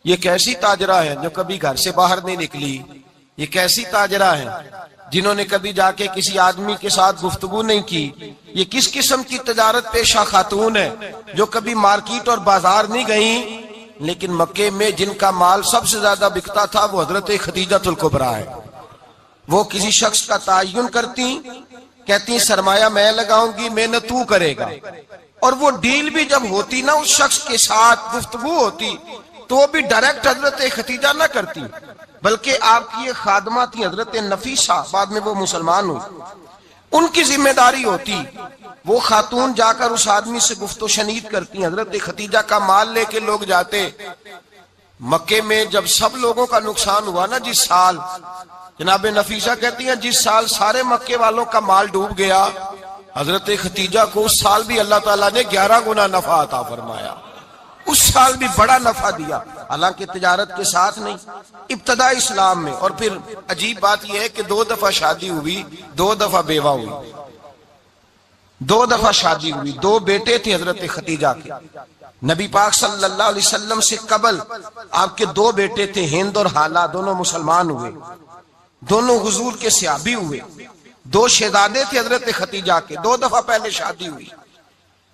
یہ کیسی تاجرہ ہے جو کبھی گھر سے باہر نہیں نکلی؟ یہ کیسی تاجرہ ہے جنہوں نے کبھی جا کے کسی آدمی کے ساتھ گفتگو نہیں کی؟ یہ کس قسم کی تجارت پیشہ خاتون ہے جو کبھی مارکیٹ اور بازار نہیں گئیں؟ لیکن مکے میں جن کا مال سب سے زیادہ بکتا تھا وہ حضرت خدیجہ الکبریٰ ہے۔ وہ کسی شخص کا تعین کرتی، کہتی سرمایہ میں لگاؤں گی، محنت تو کرے گا، اور وہ ڈیل بھی جب ہوتی نا اس شخص کے ساتھ گفتگو ہوتی تو وہ بھی ڈائریکٹ حضرت خدیجہ نہ کرتی، بلکہ آپ کی ایک خادمہ تھی حضرت نفیسہ، بعد میں وہ مسلمان ہوئی، ان کی ذمہ داری ہوتی، وہ خاتون جا کر اس آدمی سے گفت و شنید کرتی۔ حضرت خدیجہ کا مال لے کے لوگ جاتے مکے میں، جب سب لوگوں کا نقصان ہوا نا جس سال، جناب نفیسہ کہتی ہیں جس سال سارے مکے والوں کا مال ڈوب گیا، حضرت خدیجہ کو اس سال بھی اللہ تعالیٰ نے 11 گنا نفع عطا فرمایا، اس سال بھی بڑا نفع دیا، حالانکہ تجارت کے ساتھ نہیں، ابتدا اسلام میں۔ اور پھر عجیب بات یہ ہے کہ 2 دفعہ شادی ہوئی، 2 دفعہ بیوہ ہوئی، 2 دفعہ شادی ہوئی، 2 بیٹے تھے حضرت خدیجہ کے۔ نبی پاک صلی اللہ علیہ وسلم سے قبل آپ کے 2 بیٹے تھے، ہند اور حالہ، دونوں مسلمان ہوئے، دونوں حضور کے صحابی ہوئے۔ 2 شہزادے تھے حضرت خدیجہ کے، 2 دفعہ پہلے شادی ہوئی،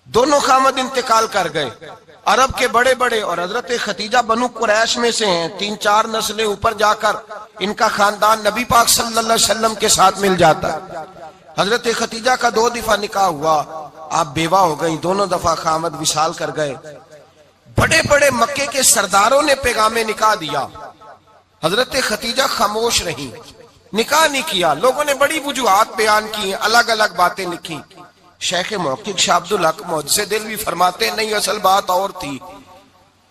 دونوں خامد انتقال کر گئے، عرب کے بڑے بڑے، اور حضرت خدیجہ بنو قریش میں سے ہیں، 3-4 نسلیں اوپر جا کر ان کا خاندان نبی پاک صلی اللہ علیہ وسلم کے ساتھ مل جاتا ہے۔ حضرت خدیجہ کا 2 دفعہ نکاح ہوا، آپ بیوہ ہو گئیں، دونوں دفعہ خامد وصال کر گئے۔ بڑے بڑے مکے کے سرداروں نے پیغام نکاح دیا، حضرت خدیجہ خاموش رہیں، نکاح نہیں کیا۔ لوگوں نے بڑی وجوہات بیان کی، الگ الگ باتیں لکھی۔ شیخ محقق شاہ عبدالحق محدث دہلوی فرماتے نہیں، اصل بات اور تھی۔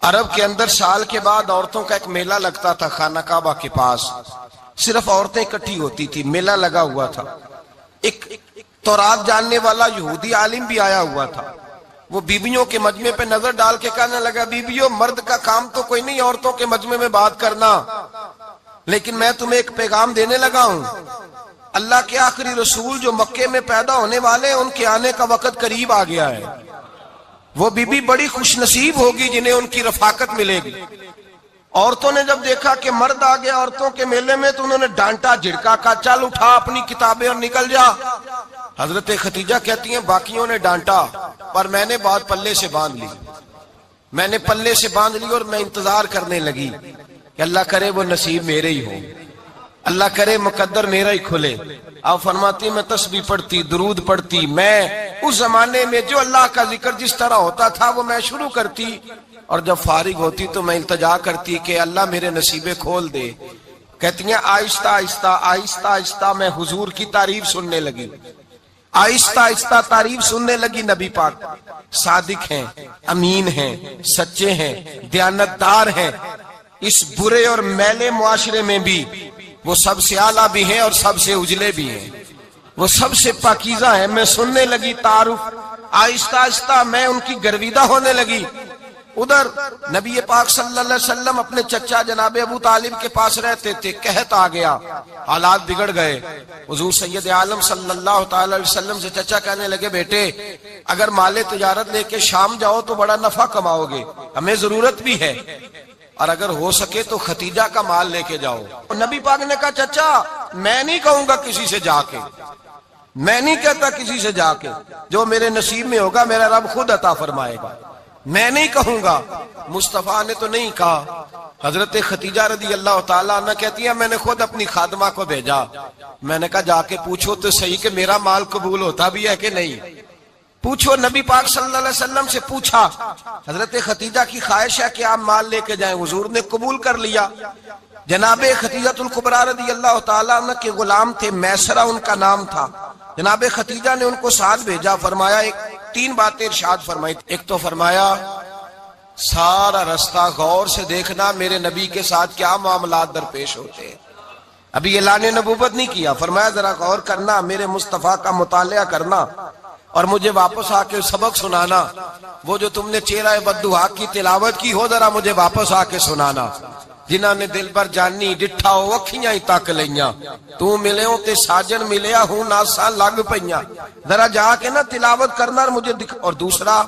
عرب کے اندر سال کے بعد عورتوں کا ایک میلہ لگتا تھا خانہ کعبہ کے پاس، صرف عورتیں اکٹھی ہوتی تھی، میلہ لگا ہوا تھا۔ ایک تورات جاننے والا یہودی عالم بھی آیا ہوا تھا، وہ بیویوں کے مجمع پہ نظر ڈال کے کہنے لگا، بیویوں مرد کا کام تو کوئی نہیں عورتوں کے مجمع میں بات کرنا، لیکن میں تمہیں ایک پیغام دینے لگا ہوں، اللہ کے آخری رسول جو مکے میں پیدا ہونے والے ان کے آنے کا وقت قریب آ گیا ہے۔ وہ بی بی بڑی خوش نصیب ہوگی جنہیں ان کی رفاقت ملے گی۔ عورتوں نے جب دیکھا کہ مرد آ گیا عورتوں کے میلے میں تو انہوں نے ڈانٹا جھڑکا، کہا چل اٹھا اپنی کتابیں اور نکل جا۔ حضرت خدیجہ کہتی ہیں باقیوں نے ڈانٹا پر میں نے بات پلے سے باندھ لی، میں نے پلے سے باندھ لی اور میں انتظار کرنے لگی کہ اللہ کرے وہ نصیب میرے ہی ہو، اللہ کرے مقدر میرا ہی کھلے۔ آپ فرماتی میں تسبیح پڑھتی، درود پڑھتی، میں اس زمانے میں جو اللہ کا ذکر جس طرح ہوتا تھا وہ میں شروع کرتی، اور جب فارغ ہوتی تو میں التجا کرتی کہ اللہ میرے نصیبے کھول دے۔ کہتی ہیں آہستہ آہستہ آہستہ آہستہ میں حضور کی تعریف سننے لگی، آہستہ آہستہ تعریف سننے لگی۔ نبی پاک صادق ہیں، امین ہیں، سچے ہیں، دیانتدار ہیں، اس برے اور میلے معاشرے میں بھی وہ سب سے اعلیٰ بھی ہیں اور سب سے اجلے بھی ہیں، وہ سب سے پاکیزہ ہیں۔ میں سننے لگی تعارف، آہستہ آہستہ میں ان کی گرویدہ ہونے لگی۔ ادھر نبی پاک صلی اللہ علیہ وسلم اپنے چچا جناب ابو طالب کے پاس رہتے تھے، قحط آ گیا، حالات بگڑ گئے۔ حضور سید عالم صلی اللہ تعالی علیہ وسلم سے چچا کہنے لگے بیٹے اگر مال تجارت لے کے شام جاؤ تو بڑا نفع کماؤ گے، ہمیں ضرورت بھی ہے، اور اگر ہو سکے تو خدیجہ کا مال لے کے جاؤ۔ نبی پاک نے کہا چچا میں نہیں کہوں گا کسی سے جا کے، میں نہیں کہتا کسی سے جا کے، جو میرے نصیب میں ہوگا میرا رب خود عطا فرمائے گا، میں نہیں کہوں گا۔ مصطفیٰ نے تو نہیں کہا۔ حضرت خدیجہ رضی اللہ تعالیٰ عنہ کہتی ہیں میں نے خود اپنی خادمہ کو بھیجا، میں نے کہا جا کے پوچھو تو صحیح کہ میرا مال قبول ہوتا بھی ہے کہ نہیں، پوچھو۔ نبی پاک صلی اللہ علیہ وسلم سے پوچھا، حضرت خدیجہ کی خواہش ہے کہ آپ مال لے کے جائیں، حضور نے قبول کر لیا۔ جناب خدیجہ الکبریٰ رضی اللہ تعالیٰ عنہ کے غلام تھے، میسرہ ان کا نام تھا، جناب خدیجہ نے ان کو ساتھ بھیجا، فرمایا 3 باتیں ارشاد فرمائی۔ ایک تو فرمایا سارا رستہ غور سے دیکھنا میرے نبی کے ساتھ کیا معاملات درپیش ہوتے ہیں، ابھی اعلان نبوت نہیں کیا، فرمایا ذرا غور کرنا، میرے مصطفیٰ کا مطالعہ کرنا اور مجھے واپس آ کے سبق سنانا، وہ جو تم نے چہرہ بددعا کی تلاوت کی ہو ذرا مجھے واپس آ کے سنانا، جنہاں نے دل بر جانی ڈٹھا ہو اکھیاں ہی تک لیاں، تو ملے ہوں تے ساجن ملیا ہوں ناساں لگ پئیاں، ذرا جا کے نا تلاوت کرنا اور مجھے اور دوسرا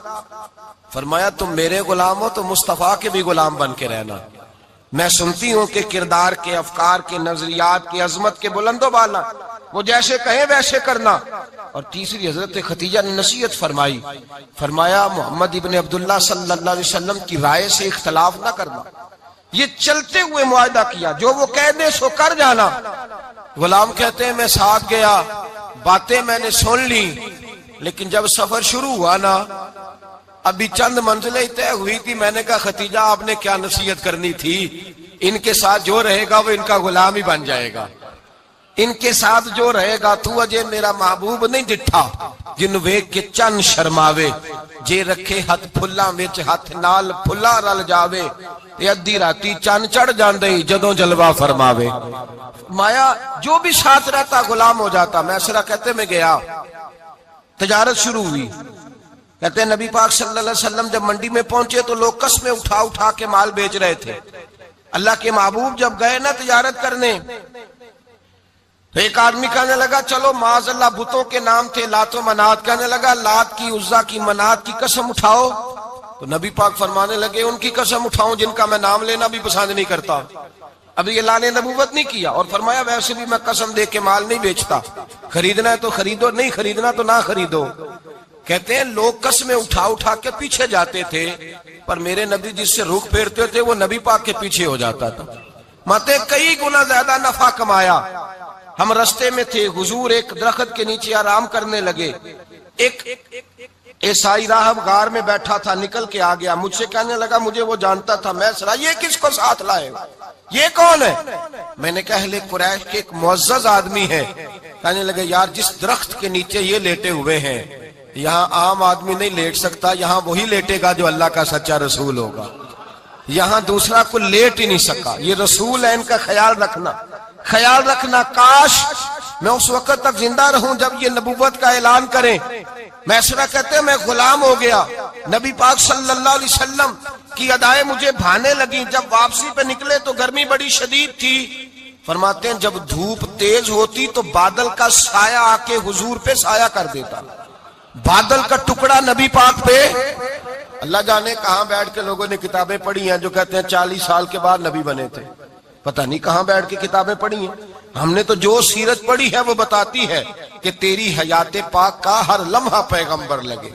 فرمایا تم میرے غلام ہو تو مصطفیٰ کے بھی غلام بن کے رہنا، میں سنتی ہوں کہ کردار کے، افکار کے، نظریات کی عظمت کے بلند و بالا، وہ جیسے کہیں ویسے کرنا۔ اور تیسری حضرت خدیجہ نے نصیحت فرمائی، فرمایا محمد ابن عبداللہ صلی اللہ علیہ وسلم کی رائے سے اختلاف نہ کرنا۔ یہ چلتے ہوئے معاہدہ کیا، جو وہ کہہ دے سو کر جانا۔ غلام کہتے ہیں میں ساتھ گیا، باتیں میں نے سن لی، لیکن جب سفر شروع ہوا نا، ابھی چند منزلیں طے ہوئی تھی، میں نے کہا خدیجہ آپ نے کیا نصیحت کرنی تھی، ان کے ساتھ جو رہے گا وہ ان کا غلام ہی بن جائے گا، ان کے ساتھ جو رہے گا تو اجے میرا محبوب نہیں ڈٹھا، جن ویک کے چن شرماوے، جے رکھے ہاتھ پھلاں وچ ہاتھ نال پھلا رل جاوے، تے ادھی راتی چن چڑھ جاندے جدوں جلوہ فرماوے۔ مایا جو بھی ساتھ رہتا غلام ہو جاتا۔ میسرہ کہتے میں گیا، تجارت شروع ہوئی۔ کہتے ہیں نبی پاک صلی اللہ علیہ وسلم جب منڈی میں پہنچے تو لوگ قسمیں اٹھا اٹھا کے مال بیچ رہے تھے۔ اللہ کے محبوب جب گئے نا تجارت کرنے، تو ایک آدمی کہنے لگا چلو معاذ اللہ بتوں کے نام تھے لات و منات، کہنے لگا لات کی، عزا کی، منات کی قسم اٹھاؤ۔ تو نبی پاک فرمانے لگے ان کی قسم اٹھاؤں جن کا میں نام لینا بھی پسند نہیں کرتا۔ ابھی یہ لانے نبوت نہیں کیا، اور فرمایا ویسے بھی میں قسم دے کے مال نہیں بیچتا، خریدنا ہے تو خریدو، نہیں خریدنا تو نہ خریدو۔ کہتے ہیں لوگ قسمیں اٹھا اٹھا کے پیچھے جاتے تھے، پر میرے نبی جس سے رخ پھیرتے تھے وہ نبی پاک کے پیچھے ہو جاتا تھا۔ ماتے کئی گنا زیادہ نفع کمایا۔ ہم رستے میں تھے، حضور ایک درخت کے نیچے آرام کرنے لگے، ایک عیسائی راہب غار میں بیٹھا تھا، نکل کے آ گیا، مجھ سے کہنے لگا مجھے وہ جانتا تھا، میں سرا یہ کس کو ساتھ لائے، یہ کون ہے؟ میں نے کہا اہل قریش کے ایک معزز آدمی ہے۔ کہنے لگے یار جس درخت کے نیچے یہ لیٹے ہوئے ہیں یہاں عام آدمی نہیں لیٹ سکتا، یہاں وہی لیٹے گا جو اللہ کا سچا رسول ہوگا، یہاں دوسرا کو لیٹ ہی نہیں سکا، یہ رسول ہے، ان کا خیال رکھنا، خیال رکھنا۔ کاش میں اس وقت تک زندہ رہوں جب یہ نبوت کا اعلان کریں۔ میسرہ کہتے ہیں میں غلام ہو گیا، نبی پاک صلی اللہ علیہ وسلم کی ادائیں مجھے بھانے لگیں۔ جب واپسی پہ نکلے تو گرمی بڑی شدید تھی، فرماتے ہیں جب دھوپ تیز ہوتی تو بادل کا سایہ آ کے حضور پہ سایہ کر دیتا، بادل کا ٹکڑا نبی پاک پہ۔ اللہ جانے کہاں بیٹھ کے لوگوں نے کتابیں پڑھی ہیں جو کہتے ہیں 40 سال کے بعد نبی بنے تھے، پتہ نہیں کہاں بیٹھ کے کتابیں پڑھی ہیں۔ ہم نے تو جو سیرت پڑھی ہے وہ بتاتی ہے کہ تیری حیات پاک کا ہر لمحہ پیغمبر لگے،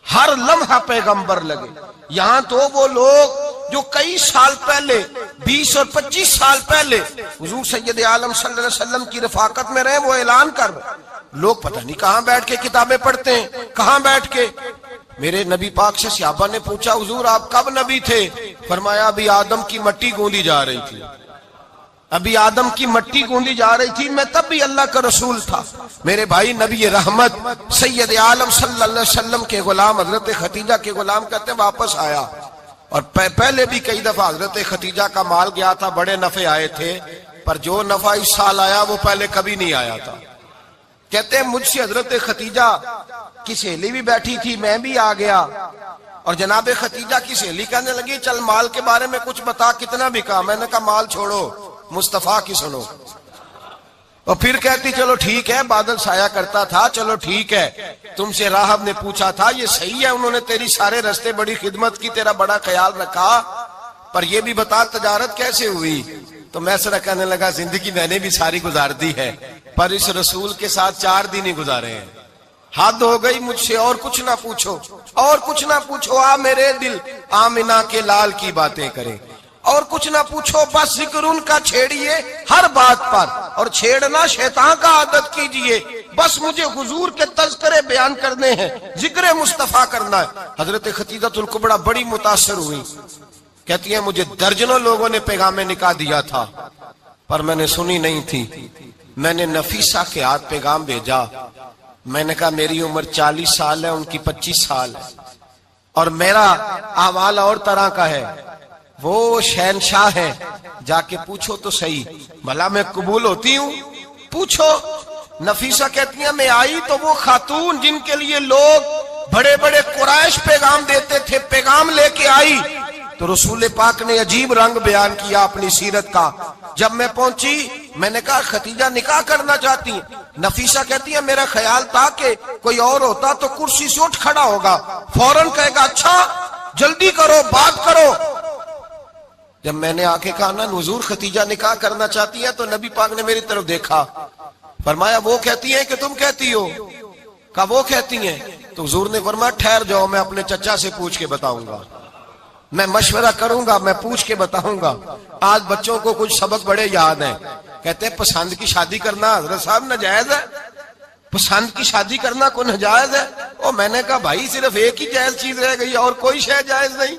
ہر لمحہ پیغمبر لگے۔ یہاں تو وہ لوگ جو کئی سال پہلے 20 اور 25 سال پہلے حضور سید عالم صلی اللہ علیہ وسلم کی رفاقت میں رہے، وہ اعلان کر رہے، لوگ پتہ نہیں کہاں بیٹھ کے کتابیں پڑھتے ہیں، کہاں بیٹھ کے۔ میرے نبی پاک سے صحابہ نے پوچھا حضور آپ کب نبی تھے؟ فرمایا ابھی آدم کی مٹی گوندی جا رہی تھی، ابھی آدم کی مٹی گوندی جا رہی تھی، میں تب بھی اللہ کا رسول تھا۔ میرے بھائی نبی رحمت سید عالم صلی اللہ علیہ وسلم کے غلام حضرت خدیجہ کے غلام کہتے ہیں واپس آیا، اور پہلے بھی کئی دفعہ حضرت خدیجہ کا مال گیا تھا، بڑے نفع آئے تھے، پر جو نفع اس سال آیا وہ پہلے کبھی نہیں آیا تھا۔ کہتے ہیں مجھ سے حضرت خدیجہ کی سہیلی بھی بیٹھی تھی، میں بھی آ گیا، اور جناب خدیجہ کی سہیلی کہنے لگی چل مال کے بارے میں کچھ بتا، کتنا بکا؟ میں نے کہا مال چھوڑو، مصطفیٰ کی سنو۔ اور پھر کہتی چلو ٹھیک ہے، بادل سایہ کرتا تھا، چلو ٹھیک ہے، تم سے راہب نے پوچھا تھا یہ صحیح ہے، انہوں نے تیری سارے رستے بڑی خدمت کی، تیرا بڑا خیال رکھا، پر یہ بھی بتا تجارت کیسے ہوئی؟ تو میں سرا کہنے لگا زندگی میں نے بھی ساری گزار دی ہے، پر اس رسول کے ساتھ 4 دن ہی گزارے ہیں، حد ہو گئی مجھ سے، اور کچھ نہ پوچھو، اور کچھ نہ پوچھو، آ میرے دل آمنہ کے لال کی باتیں کریں، اور کچھ نہ پوچھو، بس ذکر ان کا چھیڑیے ہر بات پر، اور چھیڑنا شیطان کا عادت کیجئے، بس مجھے حضور کے تذکرے بیان کرنے ہیں، ذکر مصطفیٰ کرنا ہے۔ حضرت خدیجہ الکبریٰ بڑی متاثر ہوئی، کہتی ہیں مجھے درجنوں لوگوں نے پیغام نکاح دیا تھا، پر میں نے سنی نہیں تھی، میں نے نفیسہ کے ہاتھ پیغام بھیجا، میں نے کہا میری عمر 40 سال ہے، ان کی 25 سال ہے، اور میرا احوال اور طرح کا ہے، وہ شہنشاہ ہے، جا کے پوچھو تو صحیح، بھلا میں قبول ہوتی ہوں؟ پوچھو۔ نفیسہ کہتی ہیں میں آئی تو وہ خاتون جن کے لیے لوگ بڑے بڑے قریش پیغام دیتے تھے، پیغام لے کے آئی، تو رسول پاک نے عجیب رنگ بیان کیا اپنی سیرت کا۔ جب میں پہنچی میں نے کہا خدیجہ نکاح کرنا چاہتی ہیں؟ نفیسہ کہتی ہے میرا خیال تھا کہ کوئی اور ہوتا تو کرسی سے اٹھ کھڑا ہوگا، فوراً کہے گا اچھا جلدی کرو بات کرو، جب میں نے آ کے کہا نا حضور ختیجہ نکاح کرنا چاہتی ہے، تو نبی پاک نے میری طرف دیکھا، فرمایا وہ کہتی ہیں کہ تم کہتی ہو؟ کہا وہ کہتی ہیں۔ تو حضور نے فرمایا ٹھہر جاؤ، میں اپنے چچا سے پوچھ کے بتاؤں گا، میں مشورہ کروں گا، میں پوچھ کے بتاؤں گا۔ آج بچوں کو کچھ سبق بڑے یاد ہیں، کہتے ہیں پسند کی شادی کرنا حضرت صاحب ناجائز ہے، پسند کی شادی کرنا کوئی ناجائز ہے؟ اور میں نے کہا بھائی صرف ایک ہی جائز چیز رہ گئی اور کوئی شے جائز نہیں،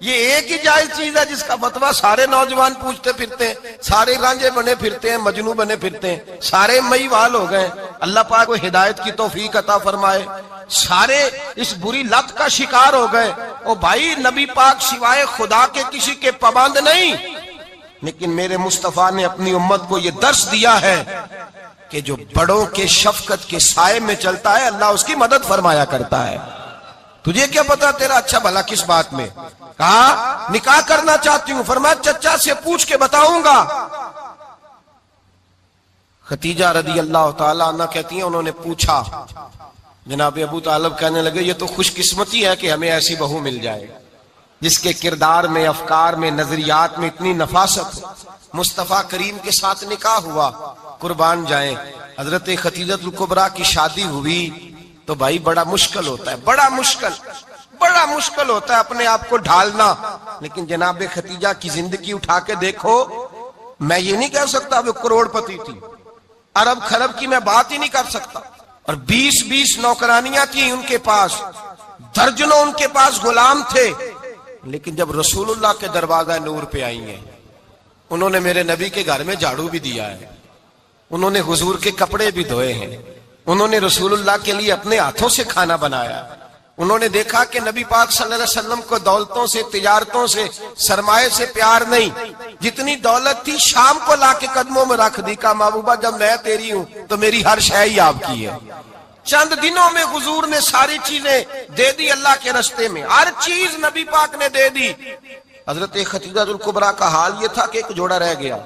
یہ ایک ہی جائز چیز ہے جس کا فتویٰ سارے نوجوان پوچھتے پھرتے ہیں، سارے رانجے بنے پھرتے ہیں، مجنوں بنے پھرتے ہیں، سارے مئی وال ہو گئے۔ اللہ پاک کو ہدایت کی توفیق عطا فرمائے۔ سارے اس بری لت کا شکار ہو گئے۔ او بھائی نبی پاک سوائے خدا کے کسی کے پابند نہیں، لیکن میرے مصطفیٰ نے اپنی امت کو یہ درس دیا ہے کہ جو بڑوں کے شفقت کے سائے میں چلتا ہے اللہ اس کی مدد فرمایا کرتا ہے۔ تجھے کیا پتا تیرا اچھا بھلا کس بات میں؟ کہا نکاح کرنا چاہتی ہوں، فرمایا چچا سے پوچھ کے بتاؤں گا۔ ختیجہ رضی اللہ تعالیٰ عنہ کہتی ہیں انہوں نے پوچھا، جناب ابو طالب کہنے لگے یہ تو خوش قسمتی ہے کہ ہمیں ایسی بہو مل جائے جس کے کردار میں، افکار میں، نظریات میں اتنی نفاست ہو۔ مصطفیٰ کریم کے ساتھ نکاح ہوا، قربان جائیں۔ حضرت خدیجہ الکبریٰ کی شادی ہوئی تو بھائی بڑا مشکل ہوتا ہے، بڑا مشکل ہوتا ہے اپنے آپ کو ڈھالنا، لیکن جناب خدیجہ کی زندگی اٹھا کے دیکھو، میں یہ نہیں کہہ سکتا وہ کروڑ پتی تھی، ارب خرب کی میں بات ہی نہیں کر سکتا، اور 20 نوکرانیاں تھیں ان کے پاس، درجنوں ان کے پاس غلام تھے، لیکن جب رسول اللہ کے دروازہ نور پہ آئی ہیں، انہوں نے میرے نبی کے گھر میں جھاڑو بھی دیا ہے، انہوں نے حضور کے کپڑے بھی دھوئے ہیں، انہوں نے رسول اللہ کے لیے اپنے ہاتھوں سے کھانا بنایا، انہوں نے دیکھا کہ نبی پاک صلی اللہ علیہ وسلم کو دولتوں سے، تجارتوں سے، سرمایے سے پیار نہیں، جتنی دولت تھی شام کو لا کے قدموں میں رکھ دی، کہا محبوبہ جب میں تیری ہوں تو میری ہر شے ہی آپ کی ہے۔ چند دنوں میں حضور نے ساری چیزیں دے دی اللہ کے رستے میں، ہر چیز نبی پاک نے دے دی۔ حضرت خدیجہ الکبریٰ کا حال یہ تھا کہ ایک جوڑا رہ گیا،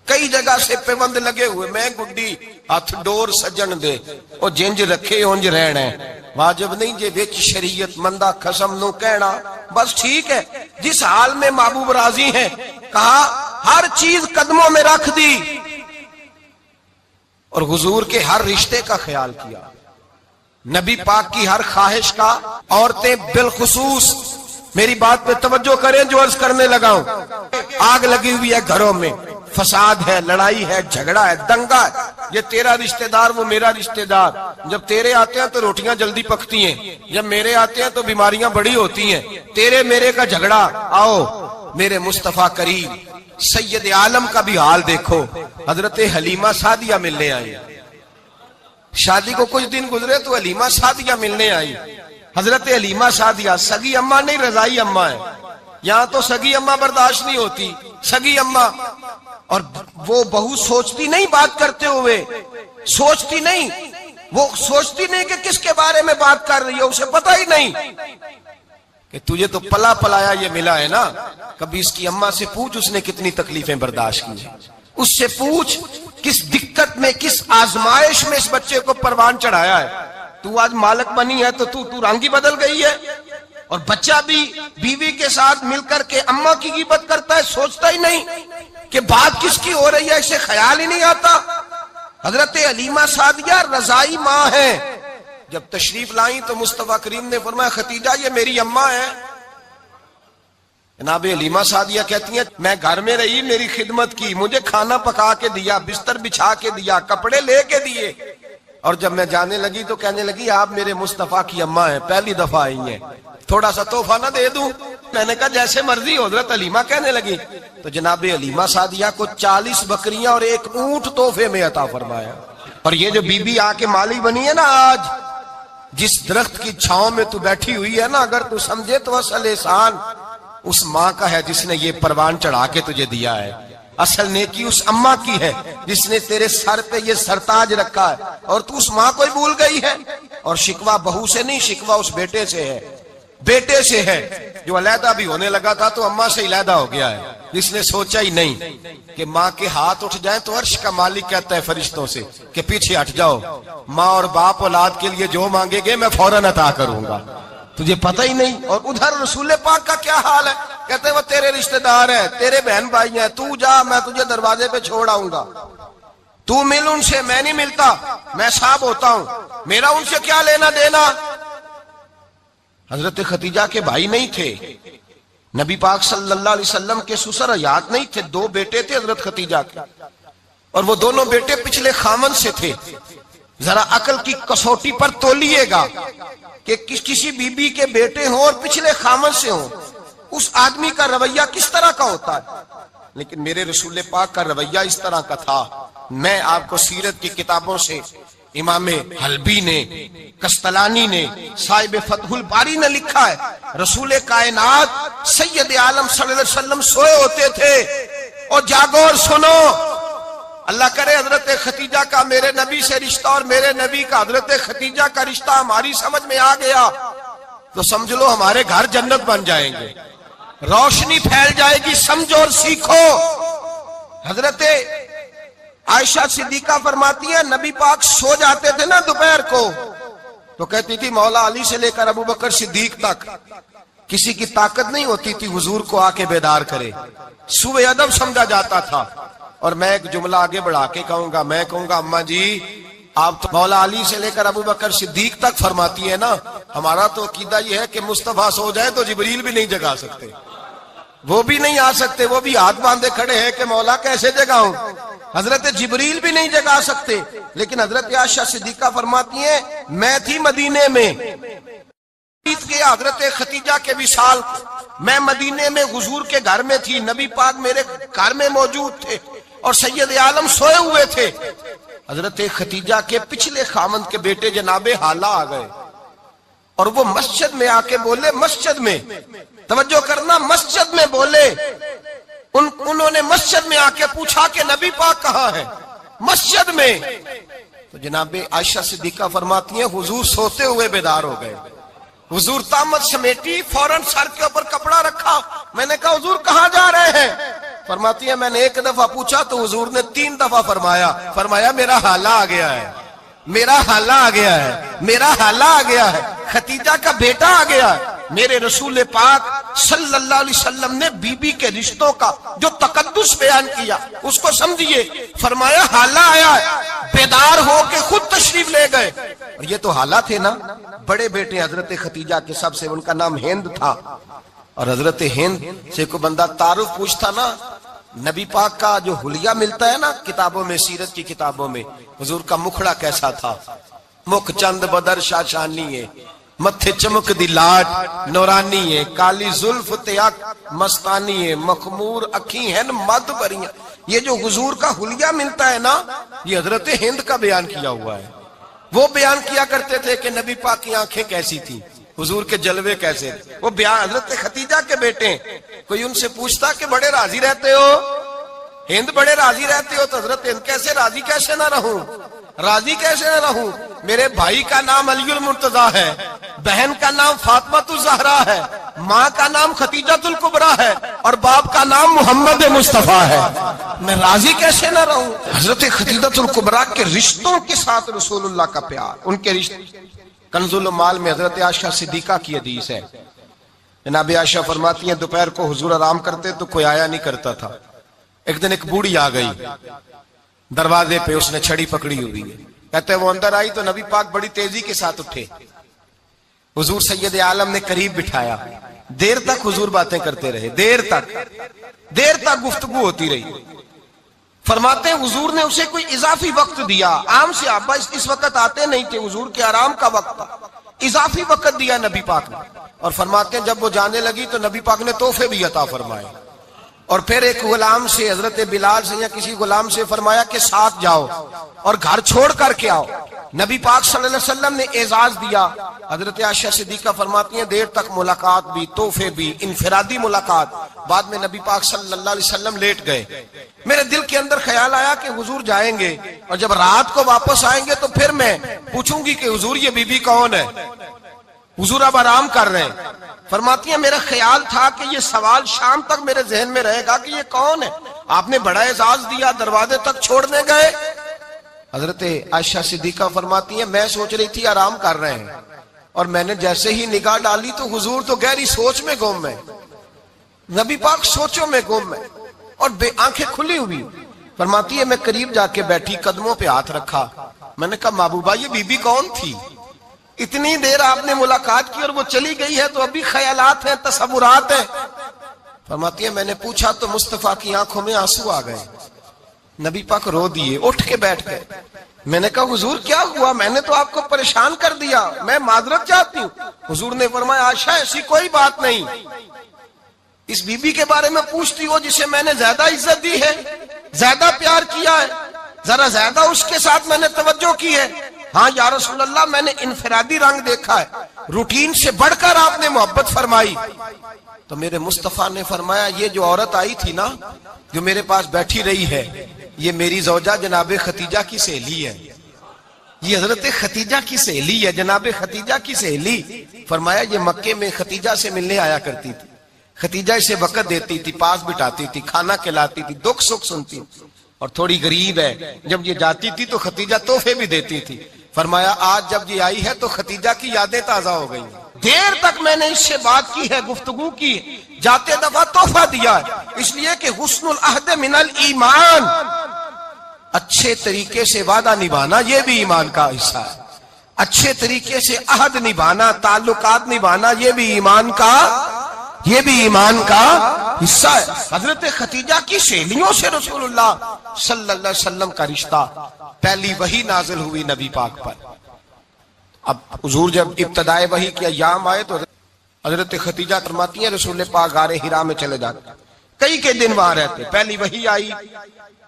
کئی جگہ سے پیوند لگے ہوئے، میں گڈی ہاتھ ڈور سجن دے او جنج رکھے اونج رہنا ہے، واجب نہیں جے وچ شریعت مندہ قسم نو کہنا، بس ٹھیک ہے جس حال میں محبوب راضی ہیں، کہا ہر چیز قدموں میں رکھ دی اور حضور کے ہر رشتے کا خیال کیا، نبی پاک کی ہر خواہش کا۔ عورتیں بالخصوص میری بات پہ توجہ کریں جو عرض کرنے لگا ہوں، آگ لگی ہوئی ہے گھروں میں، فساد ہے، لڑائی ہے، جھگڑا ہے، دنگا ہے، یہ تیرا رشتہ دار وہ میرا رشتہ دار، جب تیرے آتے ہیں تو روٹیاں جلدی پکتی ہیں، جب میرے آتے ہیں تو بیماریاں بڑی ہوتی ہیں، تیرے میرے کا جھگڑا۔ آؤ میرے مصطفیٰ کریم سید عالم کا بھی حال دیکھو، حضرت حلیمہ سعدیہ ملنے آئی، شادی کو کچھ دن گزرے تو حلیمہ سعدیہ ملنے آئی۔ حضرت حلیمہ سعدیہ سگی اماں نہیں رضائی اماں ہے، یہاں تو سگی اماں برداشت نہیں ہوتی، سگی اماں، اور وہ بہو سوچتی نہیں بات کرتے ہوئے، سوچتی نہیں، وہ سوچتی نہیں کہ کس کے بارے میں بات کر رہی ہے، اسے پتہ ہی نہیں کہ تجھے تو پلا پلایا یہ ملا ہے نا، کبھی اس کی اماں سے پوچھ اس نے کتنی تکلیفیں برداشت کی، اس سے پوچھ کس دقت میں، کس آزمائش میں اس بچے کو پروان چڑھایا ہے۔ تو آج مالک بنی ہے تو تو رنگ ہی بدل گئی ہے، اور بچہ بھی بیوی کے ساتھ مل کر کے اماں کی غیبت کرتا ہے، سوچتا ہی نہیں کہ بات کس کی ہو رہی ہے، اسے خیال ہی نہیں آتا۔ حضرت حلیمہ سعدیہ رضائی ماں ہے، جب تشریف لائیں تو مصطفیٰ کریم نے فرمایا خدیجہ یہ میری اماں ہے۔ جناب حلیمہ سعدیہ کہتی ہیں میں گھر میں رہی، میری خدمت کی، مجھے کھانا پکا کے دیا، بستر بچھا کے دیا، کپڑے لے کے دیے، اور جب میں جانے لگی تو کہنے لگی آپ میرے مصطفیٰ کی اماں ہیں، پہلی دفعہ آئی ہیں، تھوڑا سا تحفہ نہ دے دوں؟ میں نے کہا جیسے مرضی۔ حضرت حلیمہ کہنے لگی تو جناب حلیمہ سعدیہ کو 40 بکریاں اور 1 اونٹ تحفے میں عطا فرمایا۔ اور یہ جو بی بی آ کے مالی بنی ہے نا آج، جس درخت کی چھاؤں میں تو بیٹھی ہوئی ہے نا، اگر تو سمجھے تو اصل احسان اس ماں کا ہے جس نے یہ پروان چڑھا کے تجھے دیا ہے، اصل نیکی اس اماں کی ہے جس نے تیرے سر پہ یہ سرتاج رکھا ہے، اور تو اس ماں کو ہی بھول گئی ہے۔ اور شکوہ بہو سے نہیں، شکوہ اس بیٹے سے ہے، بیٹے سے ہے جو علیحدہ بھی ہونے لگا تھا تو اماں سے علیحدہ ہو گیا ہے، جس نے سوچا ہی نہیں کہ ماں کے ہاتھ اٹھ جائیں تو عرش کا مالک کہتا ہے فرشتوں سے کہ پیچھے ہٹ جاؤ، ماں اور باپ اولاد کے لیے جو مانگے گے میں فوراً عطا کروں گا، تجھے پتہ ہی نہیں۔ اور ادھر رسول پاک کا کیا حال ہے، کہتے وہ تیرے رشتہ دار ہے، تیرے بہن بھائی ہیں، تو جا، میں تجھے دروازے پہ چھوڑ آؤں گا، تو مل ان سے، میں نہیں ملتا، میں صاحب ہوتا ہوں، میرا ان سے کیا لینا دینا۔ حضرت خدیجہ کے بھائی نہیں تھے، نبی پاک صلی اللہ علیہ وسلم کے سسر حیات نہیں تھے، 2 بیٹے تھے حضرت خدیجہ کے، اور وہ دونوں بیٹے پچھلے خامن سے تھے۔ ذرا عقل کی کسوٹی پر تولیے گا کہ کسی بی بی کے بیٹے ہوں اور پچھلے خامن سے ہوں، اس آدمی کا رویہ کس طرح کا ہوتا ہے۔ لیکن میرے رسول پاک کا رویہ اس طرح کا تھا۔ میں آپ کو سیرت کی کتابوں سے امام حلبی نے، کستلانی نے، صاحب فتح الباری نے لکھا ہے، رسول کائنات سید عالم صلی اللہ علیہ وسلم سوئے ہوتے تھے، اور جاگو اور سنو، اللہ کرے حضرت خدیجہ کا میرے نبی سے رشتہ اور میرے نبی کا حضرت خدیجہ کا رشتہ ہماری سمجھ میں آ گیا تو سمجھ لو ہمارے گھر جنت بن جائیں گے، روشنی پھیل جائے گی، سمجھو اور سیکھو۔ حضرت عائشہ صدیقہ فرماتی ہے نبی پاک سو جاتے تھے نا دوپہر کو تو کہتی تھی مولا علی سے لے کر ابو بکر صدیق تک کسی کی طاقت نہیں ہوتی تھی حضور کو آ کے بیدار کرے، سوء ادب سمجھا جاتا تھا۔ اور میں ایک جملہ آگے بڑھا کے کہوں گا، میں کہوں گا اماں جی آپ تو مولا علی سے لے کر ابو بکر صدیق تک فرماتی ہے نا، ہمارا تو عقیدہ یہ ہے کہ مصطفیٰ سو جائے تو جبریل بھی نہیں جگا سکتے، وہ بھی نہیں آ سکتے، وہ بھی ہاتھ باندھے کھڑے ہیں کہ مولا کیسے جگاؤں، حضرت جبریل بھی نہیں جگا سکتے۔ لیکن حضرت عائشہ صدیقہ فرماتی ہیں میں تھی مدینے میں کے حضرت خدیجہ کے وصال، میں مدینے میں حضور کے گھر میں تھی، نبی پاک میرے گھر میں موجود تھے اور سید عالم سوئے ہوئے تھے۔ حضرت خدیجہ کے پچھلے خامند کے بیٹے جناب حالہ آ گئے اور وہ مسجد میں آ کے بولے، مسجد میں توجہ کرنا، مسجد میں بولے، انہوں نے مسجد میں آ کے پوچھا کہ نبی پاک کہاں ہے، مسجد میں۔ تو جناب عائشہ صدیقہ فرماتی ہیں حضور سوتے ہوئے بیدار ہو گئے، حضور طامت سمیٹی، فوراً سر کے اوپر کپڑا رکھا، میں نے کہا حضور کہاں جا رہے ہیں؟ فرماتی ہے میں نے 1 دفعہ پوچھا تو حضور نے 3 دفعہ فرمایا میرا حالہ آ گیا ہے، میرا حالہ آ گیا ہے، میرا حالہ آ گیا ہے، خدیجہ کا بیٹا آ گیا ہے۔ میرے رسول پاک صلی اللہ علیہ وسلم نے بی بی کے رشتوں کا جو تقدس بیان کیا اس کو سمجھیے، فرمایا حالہ آیا ہے، بیدار ہو کے خود تشریف لے گئے۔ اور یہ تو حالہ تھے نا، بڑے بیٹے حضرت خدیجہ کے سب سے، ان کا نام ہند تھا، اور حضرت ہند سے کوئی بندہ تعارف پوچھتا نا، نبی پاک کا جو حلیہ ملتا ہے نا کتابوں میں، سیرت کی کتابوں میں، حضور کا مکھڑا کیسا تھا، مکھ چند بدر شاشانی ہے، متھے چمک دی لاٹ نورانی ہے، کالی زلف تیاک مستانی ہے، مخمور اکھی ہیں مد بریاں۔ یہ جو حضور کا حلیہ ملتا ہے نا، یہ حضرت ہند کا بیان کیا ہوا ہے۔ وہ بیان کیا کرتے تھے کہ نبی پاک کی آنکھیں کیسی تھی، حضور کے جلوے کیسے تھے، وہ بیان حضرت خدیجہ کے بیٹے ہیں۔ کوئی ان سے پوچھتا کہ بڑے راضی رہتے ہو، ہند بڑے راضی رہتے ہو، تو حضرت ہند کیسے راضی کیسے نہ رہوں، راضی کیسے نہ رہوں، میرے بھائی کا نام علی المرتضیٰ ہے، بہن کا نام فاطمہ الزہرا ہے، ماں کا نام خدیجہ الکبریٰ ہے، اور باپ کا نام محمد مصطفیٰ ہے، میں راضی کیسے نہ رہوں۔ حضرت خدیجہ الکبریٰ کے رشتوں کے ساتھ رسول اللہ کا پیار، ان کے رشتے۔ کنز المال میں حضرت عائشہ صدیقہ کی حدیث ہے، جناب عائشہ فرماتی ہیں دوپہر کو حضور آرام کرتے تو کوئی آیا نہیں کرتا تھا۔ ایک دن ایک بوڑھی آ گئی دروازے پہ، اس نے چھڑی پکڑی ہوئی ہے، کہتے وہ اندر آئی تو نبی پاک بڑی تیزی کے ساتھ اٹھے، حضور سید عالم نے قریب بٹھایا، دیر تک حضور باتیں کرتے رہے، دیر تک گفتگو ہوتی رہی۔ فرماتے ہیں حضور نے اسے کوئی اضافی وقت دیا، عام صحابہ اس وقت آتے نہیں تھے، حضور کے آرام کا وقت تھا، اضافی وقت دیا نبی پاک نے۔ اور فرماتے ہیں جب وہ جانے لگی تو نبی پاک نے تحفے بھی عطا فرمائے، اور پھر ایک غلام سے، حضرت بلال سے یا کسی غلام سے فرمایا کہ ساتھ جاؤ اور گھر چھوڑ کر کے آؤ۔ نبی پاک صلی اللہ علیہ وسلم نے اعزاز دیا۔ حضرت عائشہ صدیقہ فرماتی ہیں دیر تک ملاقات بھی، تحفے بھی، انفرادی ملاقات۔ بعد میں نبی پاک صلی اللہ علیہ وسلم لیٹ گئے، میرے دل کے اندر خیال آیا کہ حضور جائیں گے اور جب رات کو واپس آئیں گے تو پھر میں پوچھوں گی کہ حضور یہ بی بی کون ہے، حضور اب آرام کر رہے ہیں۔ فرماتی ہیں میرا خیال تھا کہ یہ سوال شام تک میرے ذہن میں رہے گا کہ یہ کون ہے، آپ نے بڑا اعزاز دیا، دروازے تک چھوڑنے گئے۔ حضرت عائشہ صدیقہ فرماتی ہیں میں سوچ رہی تھی آرام کر رہے ہیں، اور میں نے جیسے ہی نگاہ ڈالی تو حضور تو گہری سوچ میں گم ہے۔ نبی پاک سوچوں میں گم ہے اور آنکھیں کھلی ہوئی. فرماتی ہے میں قریب جا کے بیٹھی, قدموں پہ ہاتھ رکھا. میں نے کہا محبوبہ یہ بی بی کون تھی؟ اتنی دیر آپ نے ملاقات کی اور وہ چلی گئی ہے تو ابھی خیالات ہیں, تصورات ہیں. فرماتی ہے میں نے پوچھا تو مصطفیٰ کی آنکھوں میں آنسو آ گئے. نبی پاک رو دیے, اٹھ کے بیٹھ گئے. میں نے کہا حضور کیا ہوا؟ میں نے تو آپ کو پریشان کر دیا, میں معذرت چاہتی ہوں. حضور نے فرمایا عائشہ ایسی کوئی بات نہیں, اس بی بی کے بارے میں پوچھتی ہو جسے میں نے زیادہ عزت دی ہے, زیادہ پیار کیا ہے, ذرا زیادہ اس کے ساتھ میں نے توجہ کی ہے. ہاں یا رسول اللہ میں نے انفرادی رنگ دیکھا ہے, روٹین سے بڑھ کر آپ نے محبت فرمائی. تو میرے مصطفیٰ نے فرمایا یہ جو عورت آئی تھی نا, جو میرے پاس بیٹھی رہی ہے, یہ میری زوجہ جناب ختیجہ کی سہیلی ہے. یہ حضرت ختیجہ کی سہیلی ہے, جناب ختیجہ کی سہیلی. فرمایا یہ مکے میں ختیجہ سے ملنے آیا کرتی تھی, ختیجہ اسے وقت دیتی تھی, پاس بٹھاتی تھی, کھانا کھلاتی تھی, دکھ سکھ سنتی, اور تھوڑی غریب ہے. جب یہ جاتی تھی تو ختیجہ تحفے بھی دیتی تھی. فرمایا آج جب یہ آئی ہے تو ختیجہ کی یادیں تازہ ہو گئی. دیر تک میں نے اس سے بات کی ہے, گفتگو کی, جاتے دفعہ تحفہ دیا ہے, اس لیے کہ حسن العہد من الایمان, اچھے طریقے سے وعدہ نبھانا یہ بھی ایمان کا حصہ ہے. اچھے طریقے سے عہد نبھانا, تعلقات نبھانا یہ بھی ایمان کا حصہ ہے. حضرت ختیجہ کی سہیلیوں سے رسول اللہ صلی اللہ علیہ وسلم کا رشتہ. پہلی وحی نازل ہوئی نبی پاک پر. اب حضور جب ابتدائے وحی کے ایام آئے تو حضرت ختیجہ فرماتی ہیں رسول پاک غار حرا میں چلے جاتے, کئی کے دن وہاں رہتے. پہلی وحی آئی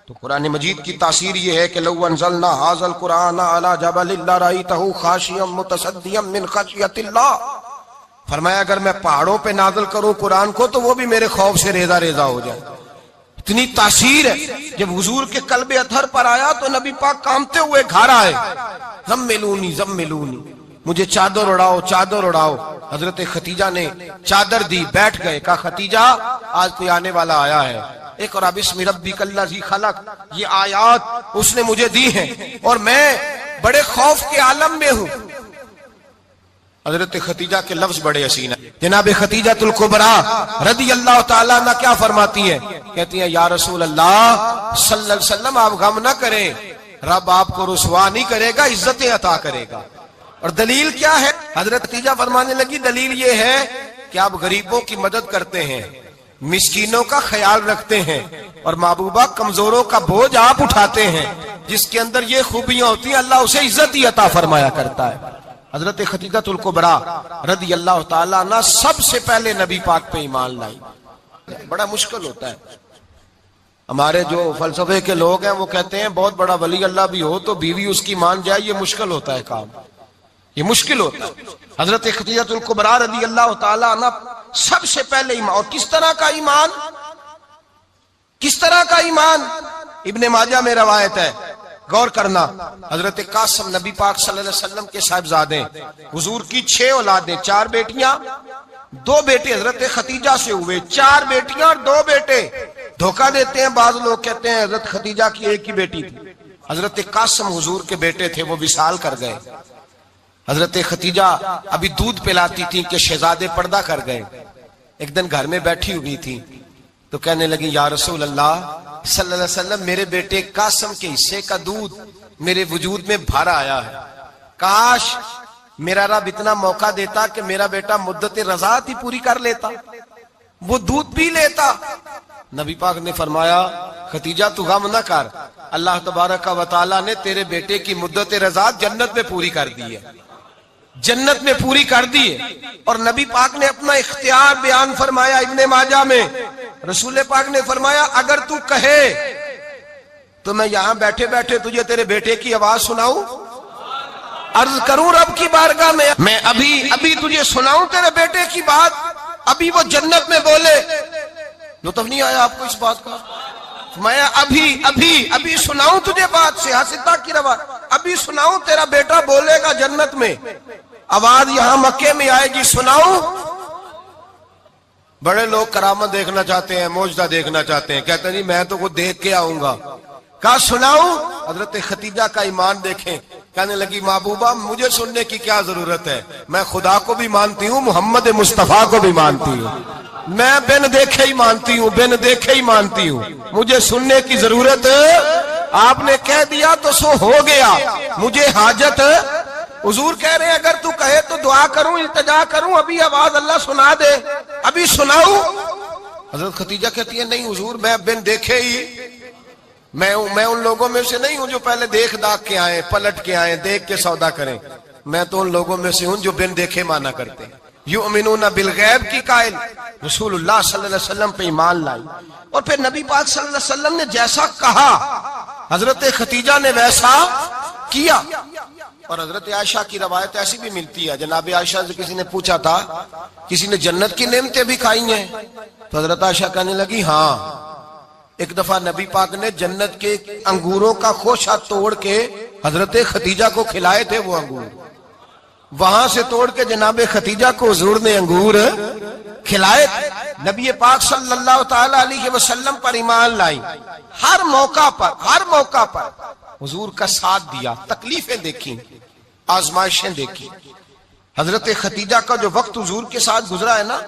تو قرآن مجید کی تاثیر یہ ہے کہ لو انزلنا ھذا القرآن علی جبل لرأیتہ خاشعا متصدعا من خشیۃ اللہ. فرمایا اگر میں پہاڑوں پہ نازل کروں قرآن کو تو وہ بھی میرے خوف سے ریزہ ریزہ ہو جائے. اتنی تاثیر ہے. جب حضور کے قلب اطہر پر آیا تو نبی پاک کامتے ہوئے گھر آئے, زملونی زملونی, مجھے چادر اڑاؤ چادر اڑاؤ. حضرت ختیجہ نے چادر دی, بیٹھ گئے. کہا ختیجہ آج کوئی آنے والا آیا ہے. ایک اور بسم ربک الذی خلق, یہ آیات اس نے مجھے دی ہیں اور میں بڑے خوف کے عالم میں ہوں. حضرت ختیجہ کے لفظ بڑے حسین ہیں. جناب ختیجہ الکبریٰ رضی اللہ تعالیٰ عنہ کیا فرماتی ہیں؟ کہتی ہیں یا رسول اللہ صلی اللہ علیہ وسلم آپ غم نہ کریں, رب آپ کو رسوا نہیں کرے گا, عزتیں عطا کرے گا. اور دلیل کیا ہے؟ حضرت ختیجہ فرمانے لگی دلیل یہ ہے کہ آپ غریبوں کی مدد کرتے ہیں, مسکینوں کا خیال رکھتے ہیں, اور محبوبہ کمزوروں کا بوجھ آپ اٹھاتے ہیں. جس کے اندر یہ خوبیاں ہوتی ہیں اللہ اسے عزت ہی عطا فرمایا کرتا ہے. حضرت ختیجہ الکبریٰ رضی اللہ تعالیٰ عنہ سب سے پہلے نبی پاک پہ ایمان لائی. بڑا مشکل ہوتا ہے. ہمارے جو فلسفے کے لوگ ہیں وہ کہتے ہیں بہت بڑا ولی اللہ بھی ہو تو بیوی اس کی مان جائے, یہ مشکل ہوتا ہے کام, یہ مشکل ہوتا ہے. حضرت ختیجہ الکبریٰ رضی اللہ تعالیٰ عنہ سب سے پہلے ایمان. اور کس طرح کا ایمان؟ کس طرح کا ایمان؟ ابن ماجہ میں روایت ہے, غور کرنا. حضرت قاسم نبی پاک صلی اللہ علیہ وسلم کے صاحبزادے, حضور کی 6 اولادیں, 4 بیٹیاں 2 بیٹے حضرت ختیجہ سے ہوئے, 4 بیٹیاں اور 2 بیٹے. دھوکہ دیتے ہیں بعض لوگ, کہتے ہیں حضرت ختیجہ کی ایک ہی بیٹی تھی. حضرت قاسم حضور کے بیٹے تھے, وہ وصال کر گئے. حضرت ختیجہ ابھی دودھ پلاتی تھی کہ شہزادے پردہ کر گئے. ایک دن گھر میں بیٹھی ہوئی تھی تو کہنے لگی یا رسول اللہ صلی اللہ علیہ وسلم میرے بیٹے قاسم کے حصے کا دودھ میرے وجود میں بھر آیا ہے, کاش میرا رب اتنا موقع دیتا کہ میرا بیٹا مدت رضاعت ہی پوری کر لیتا, وہ دودھ پی لیتا. نبی پاک نے فرمایا ختیجہ تو غم نہ کر, اللہ تبارک و تعالیٰ نے تیرے بیٹے کی مدت رضاعت جنت میں پوری کر دی ہے, جنت میں پوری کر دی ہے. اور نبی پاک نے اپنا اختیار بیان فرمایا ابن ماجہ میں. رسول پاک نے فرمایا اگر تو کہے تو میں یہاں بیٹھے بیٹھے تجھے تیرے بیٹے کی آواز سناؤں, عرض کروں رب کی بارگاہ میں ابھی تجھے سناؤں تیرے بیٹے کی بات, ابھی وہ جنت میں بولے. لطف نہیں آیا آپ کو اس بات کا؟ میں ابھی سناؤں تجھے بات, سیاستہ کی روایت, ابھی سناؤں تیرا بیٹا بولے گا جنت میں, آواز یہاں مکے میں آئے گی, سناؤں. بڑے لوگ کرامت دیکھنا چاہتے ہیں, معجزہ دیکھنا چاہتے ہیں, کہتے ہیں جی میں تو وہ دیکھ کے آؤں گا. کہا سناؤں. حضرت ختیجہ کا ایمان دیکھیں, کہنے لگی محبوبہ مجھے سننے کی کیا ضرورت ہے، میں خدا کو بھی مانتی ہوں، محمد مصطفیٰ کو بھی مانتی ہوں، میں بن دیکھے ہی مانتی ہوں، بن دیکھے ہی مانتی ہوں، مجھے سننے کی ضرورت آپ نے کہہ دیا تو سو ہو گیا، مجھے حاجت حضور کہہ رہے ہیں اگر تو کہے تو دعا کروں، التجا کروں، ابھی آواز اللہ سنا دے، ابھی سناؤں؟ حضرت ختیجہ کہتی ہے نہیں حضور میں بن دیکھے ہی، میں ان لوگوں میں سے نہیں ہوں جو پہلے دیکھ داکھ کے آئیں، پلٹ کے آئیں، دیکھ کے سودا کریں، میں تو ان لوگوں میں سے ہوں جو بن دیکھے مانا کرتے ہیں۔ یؤمنون بالغیب کی قائل، رسول اللہ صلی اللہ علیہ وسلم پہ ایمان لائی، اور پھر نبی پاک صلی اللہ علیہ وسلم نے جیسا کہا حضرت ختیجہ نے ویسا کیا۔ اور حضرت عائشہ کی روایت ایسی بھی ملتی ہے، جناب عائشہ سے کسی نے پوچھا تھا کسی نے جنت کی نعمتیں بھی کھائی ہیں؟ تو حضرت عائشہ کہنے لگی ہاں، ایک دفعہ نبی پاک نے جنت کے انگوروں کا خوشہ توڑ کے حضرت ختیجہ کو کھلائے تھے، وہ انگور وہاں سے توڑ کے جناب ختیجہ کو حضور نے انگور کھلائے تھے۔ نبی پاک صلی اللہ تعالی علیہ وسلم پر ایمان لائی، ہر موقع پر حضور کا ساتھ دیا، تکلیفیں دیکھی، آزمائشیں دیکھی۔ حضرت ختیجہ کا جو وقت حضور کے ساتھ گزرا ہے نا،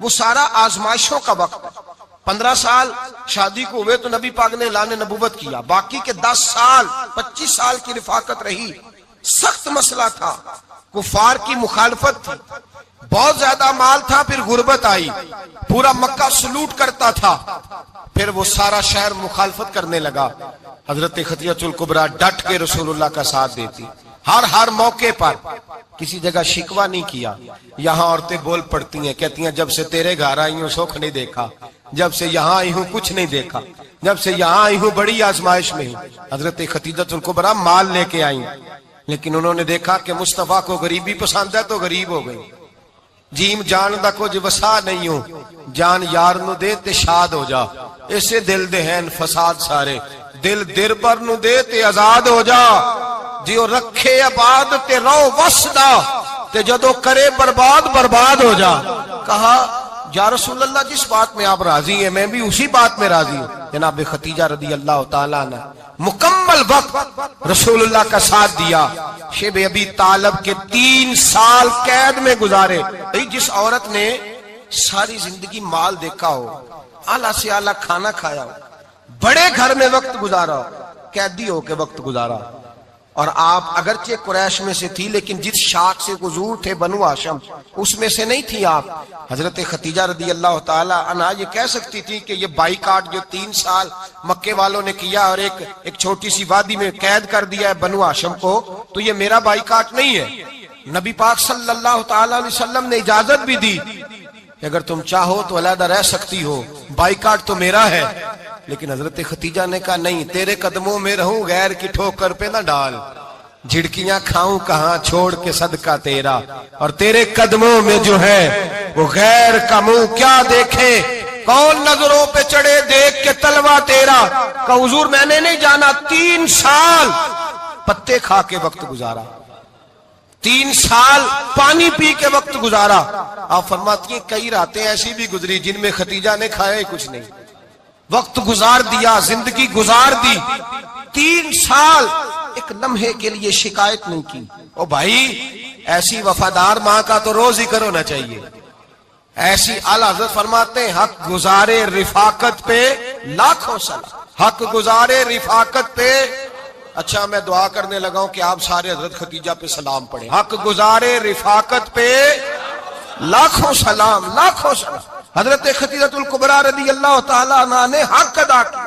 وہ سارا آزمائشوں کا وقت ہے۔ 15 سال شادی کو ہوئے تو نبی پاک نے اعلان نبوت کیا، باقی کے 10 سال 25 سال کی رفاقت رہی، سخت مسئلہ تھا، کفار کی مخالفت تھی، بہت زیادہ مال تھا، پھر غربت آئی، پورا مکہ سلوٹ کرتا تھا، پھر وہ سارا شہر مخالفت کرنے لگا۔ حضرت خدیجہ الکبریٰ ڈٹ کے رسول اللہ کا ساتھ دیتی، ہر موقع پر کسی جگہ شکوہ نہیں کیا۔ یہاں عورتیں بول پڑتی ہیں، کہتی ہیں جب سے تیرے گھر آئی ہوں سکھ نہیں دیکھا، جب سے یہاں آئی ہوں کچھ نہیں دیکھا، جب سے یہاں آئی ہوں بڑی آزمائش میں ہوں۔ حضرت خدیجہ الکبریٰ مال لے کے آئیں، لیکن انہوں نے دیکھا کہ مصطفیٰ کو غریبی پسند ہے تو غریب ہو گئی۔ جیم جان دا کچھ وسا نہیں ہوں، جان یار نو دے تے شاد ہو جا، اسے دل دے ہیں فساد سارے، دل در پر نو دے تے آزاد ہو جا، جیو رکھے آباد تے رو وسدا تے جدو کرے برباد ہو جا۔ کہا یا رسول اللہ جس بات میں آپ راضی ہیں میں بھی اسی بات میں راضی ہوں۔ جناب ختیجہ رضی اللہ تعالیٰ عنہ مکمل وقت رسول اللہ کا ساتھ دیا۔ شیب ابی طالب کے 3 سال قید میں گزارے۔ جس عورت نے ساری زندگی مال دیکھا ہو، اعلیٰ سے اعلیٰ کھانا کھایا ہو، بڑے گھر میں وقت گزارا ہو، قیدی ہو کے وقت گزارا، اور آپ اگرچہ قریش میں سے تھی لیکن جس شاخ سے حضور تھے بنو ہاشم اس میں سے نہیں تھی آپ۔ حضرت ختیجہ رضی اللہ تعالی عنہا یہ کہہ سکتی تھی کہ یہ بائیکاٹ جو 3 سال مکے والوں نے کیا اور ایک چھوٹی سی وادی میں قید کر دیا ہے بنو ہاشم کو، تو یہ میرا بائیکاٹ نہیں ہے۔ نبی پاک صلی اللہ تعالی علیہ وسلم نے اجازت بھی دی کہ اگر تم چاہو تو علیحدہ رہ سکتی ہو، بائیکاٹ تو میرا ہے۔ لیکن حضرت ختیجہ نے کہا نہیں، تیرے قدموں میں رہوں، غیر کی ٹھوکر پہ نہ ڈال، جھڑکیاں کھاؤں کہاں چھوڑ کے صدقہ تیرا، اور تیرے قدموں میں جو ہے وہ غیر کا منہ کیا دیکھے، کون نظروں پہ چڑھے دیکھ کے تلوا تیرا۔ کہ حضور میں نے نہیں جانا، 3 سال پتے کھا کے وقت گزارا، 3 سال پانی پی کے وقت گزارا۔ آپ فرماتی ہیں کئی راتیں ایسی بھی گزری جن میں ختیجہ نے کھایا ہی کچھ نہیں، وقت گزار دیا، زندگی گزار دی، 3 سال ایک لمحے کے لیے شکایت نہیں کی۔ او بھائی ایسی وفادار ماں کا تو روز ذکر ہونا چاہیے۔ ایسی اعلیٰ حضرت فرماتے ہیں حق گزارے رفاقت پہ لاکھوں سلام، حق گزارے رفاقت پہ۔ اچھا میں دعا کرنے لگا ہوں کہ آپ سارے حضرت ختیجہ پہ سلام پڑھیں۔ حق گزارے رفاقت پہ لاکھوں سلام، لاکھوں سلام۔ حضرت خدیجہ الکبریٰ رضی اللہ تعالیٰ عنہ نے حق ادا کیا،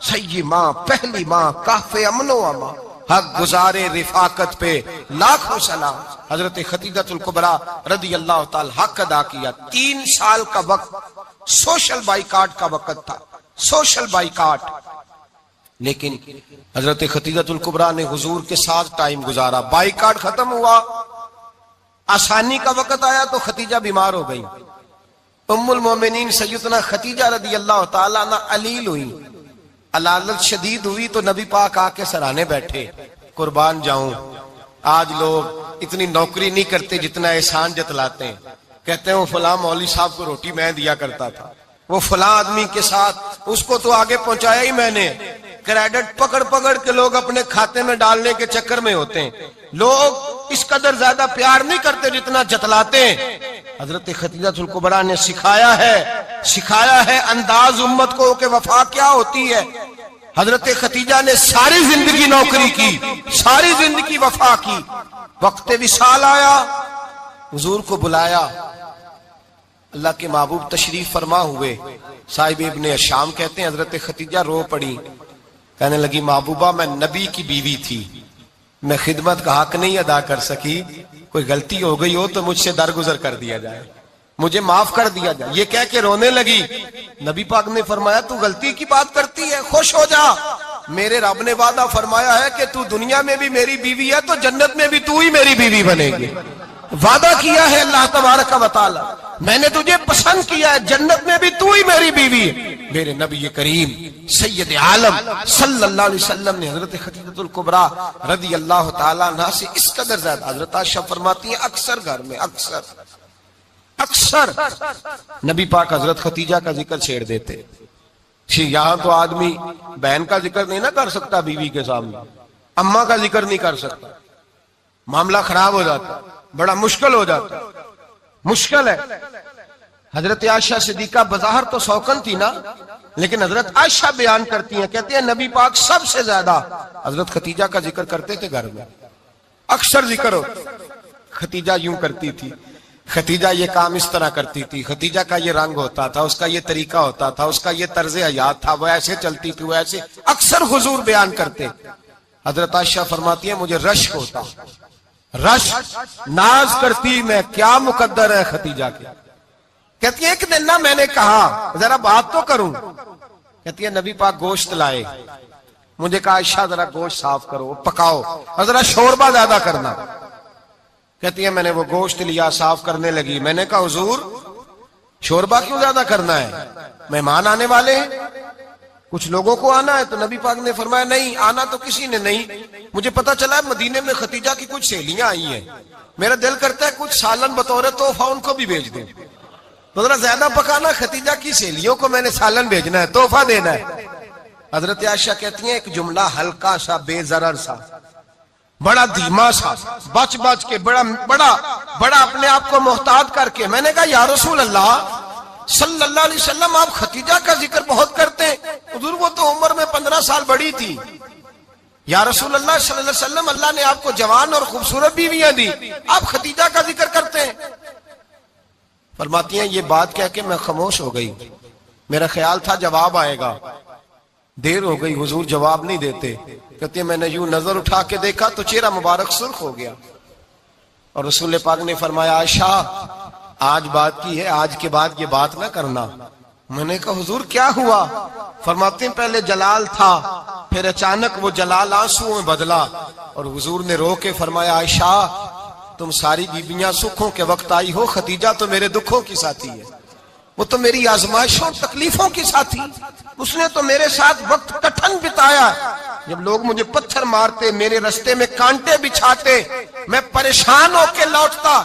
سیدی ماں، پہلی ماں، کہف امن و امان، حق گزارے رفاقت پہ لاکھوں سلام۔ حضرت خدیجہ الکبریٰ رضی اللہ تعالیٰ حق ادا کیا۔ 3 سال کا وقت سوشل بائیکاٹ کا وقت تھا، سوشل بائیکاٹ، لیکن حضرت خدیجہ الکبریٰ نے حضور کے ساتھ ٹائم گزارا۔ بائیکاٹ ختم ہوا، آسانی کا وقت آیا تو ختیجہ بیمار ہو گئی۔ ام المومنین سیدنا ختیجہ رضی اللہ تعالیٰ عنہ علیل ہوئی، علالت شدید ہوئی تو نبی پاک آ کے سرانے بیٹھے۔ قربان جاؤں، آج لوگ اتنی نوکری نہیں کرتے جتنا احسان جتلاتے ہیں۔ کہتے ہیں وہ فلاں مولوی صاحب کو روٹی میں دیا کرتا تھا، وہ فلاں آدمی کے ساتھ اس کو تو آگے پہنچایا ہی میں نے، کریڈٹ پکڑ پکڑ کے لوگ اپنے کھاتے میں ڈالنے کے چکر میں ہوتے ہیں. لوگ اس قدر زیادہ پیار نہیں کرتے جتنا جتلاتے ہیں. حضرت خدیجہ الکبریٰ نے سکھایا ہے انداز امت کو کہ وفا کیا ہوتی ہے. حضرت خدیجہ نے ساری زندگی نوکری کی، ساری زندگی وفا کی. وقت وصال آیا، حضور کو بلایا. اللہ کے محبوب تشریف فرما ہوئے. صاحب ابن الشام کہتے ہیں حضرت خدیجہ رو پڑی، کہنے لگی محبوبہ میں نبی کی بیوی تھی، میں خدمت کا حق نہیں ادا کر سکی، کوئی غلطی ہو گئی ہو تو مجھ سے درگزر کر دیا جائے، مجھے معاف کر دیا جائے. یہ کہہ کے رونے لگی. نبی پاک نے فرمایا تو غلطی کی بات کرتی ہے، خوش ہو جا، میرے رب نے وعدہ فرمایا ہے کہ تو دنیا میں بھی میری بیوی ہے تو جنت میں بھی تو ہی میری بیوی بنے گی. وعدہ کیا ہے اللہ تبارک و تعالی، میں نے تجھے پسند کیا ہے، جنت میں بھی تو ہی میری بیوی ہے. میرے نبی کریم سید عالم صلی اللہ علیہ وسلم نے حضرت خدیجہ الکبریٰ رضی اللہ تعالیٰ عنہ سے اس قدر زیادہ، حضرت عائشہ فرماتی ہیں اکثر گھر میں اکثر نبی پاک حضرت خدیجہ کا ذکر چھیڑ دیتے. یہاں تو آدمی بہن کا ذکر نہیں نہ کر سکتا بیوی کے سامنے، اماں کا ذکر نہیں کر سکتا، معاملہ خراب ہو جاتا، بڑا مشکل ہو جاتا، مشکل ہے. حضرت عائشہ صدیقہ بظاہر تو سوکن تھی نا، لیکن حضرت عائشہ بیان کرتی ہیں، کہتے ہیں نبی پاک سب سے زیادہ حضرت خدیجہ کا ذکر کرتے تھے گھر میں، اکثر ذکر ہو. خدیجہ یوں کرتی تھی، خدیجہ یہ کام اس طرح کرتی تھی، خدیجہ کا یہ رنگ ہوتا تھا، اس کا یہ طریقہ ہوتا تھا، اس کا یہ طرز حیات تھا، وہ ایسے چلتی تھی، وہ ایسے، اکثر حضور بیان کرتے. حضرت عائشہ فرماتی ہیں مجھے رشک ہوتا، رشک، ناز کرتی میں کیا مقدر ہے خدیجہ کے. کہتی ہے ایک دن نا میں نے کہا ذرا بات تو کروں، کہتی ہے نبی پاک گوشت لائے، مجھے کہا عائشہ ذرا گوشت صاف کرو، پکاؤ اور ذرا شوربہ زیادہ کرنا. کہتی ہے میں نے وہ گوشت لیا، صاف کرنے لگی. میں نے کہا حضور شوربہ کیوں زیادہ کرنا ہے، مہمان آنے والے ہیں، کچھ لوگوں کو آنا ہے. تو نبی پاک نے فرمایا نہیں، آنا تو کسی نے نہیں، مجھے پتا چلا ہے مدینے میں خدیجہ کی کچھ سہیلیاں آئی ہیں، میرا دل کرتا ہے کچھ سالن بطور تحفہ ان کو بھی بھیج دیں. تو ذرا زیادہ پکانا، خدیجہ کی سہیلیوں کو میں نے سالن بھیجنا ہے، تحفہ دینا ہے. حضرت عائشہ کہتی ہیں ایک جملہ ہلکا سا، بے ضرر سا، بڑا دھیما سا، بچ کے بڑا اپنے آپ کو محتاط کر کے. میں نے کہا یا رسول اللہ صلی اللہ علیہ وسلم آپ خدیجہ کا ذکر بہت کرتے ہیں، حضور وہ تو عمر میں 15 سال بڑی تھی. یا رسول اللہ صلی اللہ علیہ وسلم اللہ نے آپ کو جوان اور خوبصورت بیویاں دی، آپ خدیجہ کا ذکر کرتے ہیں. فرماتی ہیں یہ بات کہہ کے میں خاموش ہو گئی، میرا خیال تھا جواب آئے گا، دیر ہو گئی، حضور جواب نہیں دیتے. کہتے ہیں میں نے یوں نظر اٹھا کے دیکھا تو چہرہ مبارک سرخ ہو گیا، اور رسول پاک نے فرمایا عائشہ آج بات کی ہے، آج کے بعد یہ بات نہ کرنا. میں نے کہا حضور کیا ہوا؟ فرماتے ہیں پہلے جلال تھا، پھر اچانک وہ جلال آنسو میں بدلا، اور حضور نے رو کے فرمایا عائشہ تم ساری بیویاں سکھوں کے وقت آئی ہو، خدیجہ تو میرے دکھوں کی ساتھی ہے، وہ تو میری آزمائشوں تکلیفوں کی ساتھی، اس نے تو میرے ساتھ وقت کٹھن بتایا. جب لوگ مجھے پتھر مارتے، میرے رستے میں کانٹے بچھاتے، میں پریشان ہو کے لوٹتا،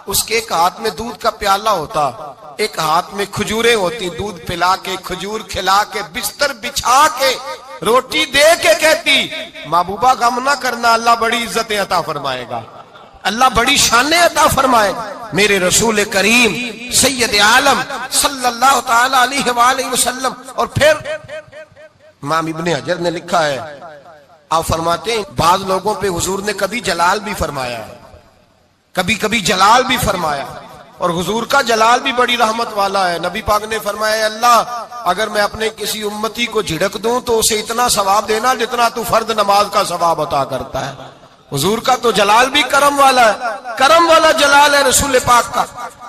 اس کے ایک ہاتھ میں دودھ کا پیالہ ہوتا، ایک ہاتھ میں کھجوریں ہوتی، دودھ پلا کے، کھجور کھلا کے، بستر بچھا کے، روٹی دے کے کہتی محبوبہ غم نہ کرنا، اللہ بڑی عزتیں عطا فرمائے گا، اللہ بڑی شانیں عطا فرمائے گا. میرے رسول کریم سید عالم صلی اللہ تعالی علیہ وآلہ وسلم. اور پھر امام ابن حجر نے لکھا ہے، آپ فرماتے ہیں بعض لوگوں پہ حضور نے کبھی جلال بھی فرمایا ہے، کبھی جلال بھی فرمایا، اور حضور کا جلال بھی بڑی رحمت والا ہے. نبی پاک نے فرمایا اللہ اگر میں اپنے کسی امتی کو جھڑک دوں تو اسے اتنا ثواب دینا جتنا تو فرض نماز کا ثواب عطا کرتا ہے. حضور کا تو جلال بھی کرم والا ہے، کرم والا جلال ہے رسول پاک کا.